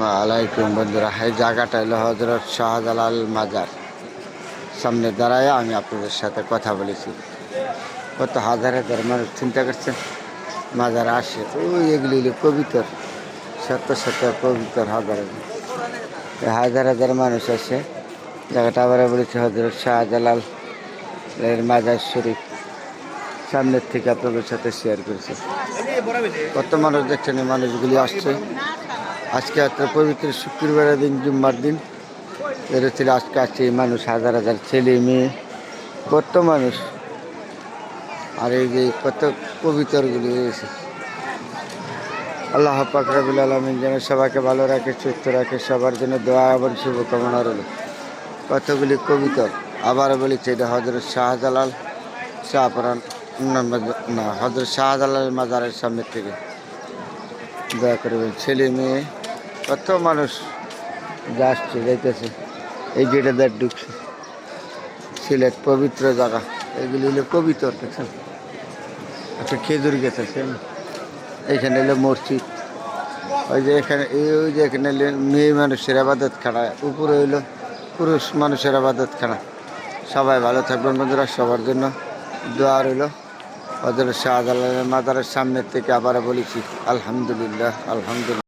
আলাইকুম বন্ধুরা, এই জায়গাটা হলো হজরত শাহজালাল মাজার। সামনে দাঁড়ায় আমি আপনাদের সাথে কথা বলেছি। কত হাজার হাজার মানুষ চিন্তা করছেন মাজার আসে। ওই এগুলি হলো কবিতর, শত শত কবিতর, হাজার হাজার হাজার হাজার মানুষ আসে। জায়গাটা আবার বলেছি হজরত শাহজালাল এর মাজার শরীফ। সামনের থেকে আপনাদের সাথে শেয়ার করেছি। কত মানুষ দেখছেন, এই মানুষগুলি আসছে। আজকে একটা পবিত্র শুক্রবারের দিন, জুম্মার দিন বেরোচ্ছিল। আজকে আসছে এই মানুষ, হাজার হাজার ছেলে মেয়ে, কত মানুষ। আর এই যে কত কবিতরগুলি রয়েছে। আল্লাহ পাক রব্বুল আলামিন যেন সবাইকে ভালো রাখে, সুস্থ রাখে। সবার জন্য দোয়া এবং শুভকামনা রইল। কতগুলি কবিতর। আবার বলেছে এটা হজরত শাহজালাল শাহপুরান না, হজরত শাহজালাল মাজারের সামনের থেকে। দয়া করবেন, ছেলে মেয়ে কত মানুষ যাচ্ছে যাইতেছে। এই গেটে দ্বার ঢুকছে। সিলেট পবিত্র জায়গা, এগুলি হলো কবিতর। দেখছেন একটা খেজুর গেছে, এইখানে হলো মসজিদ। ওই যে এখানে, ওই যে এখানে মেয়ে মানুষের আবাদত খানা, উপরে হইলো পুরুষ মানুষের আবাদত খানা। সবাই ভালো থাকবেন বন্ধুরা, সবার জন্য দোয়া রইল। হযরত শাহজালালের মাজারের সামনের থেকে আবার বলেছি আলহামদুলিল্লাহ, আলহামদুলিল্লাহ।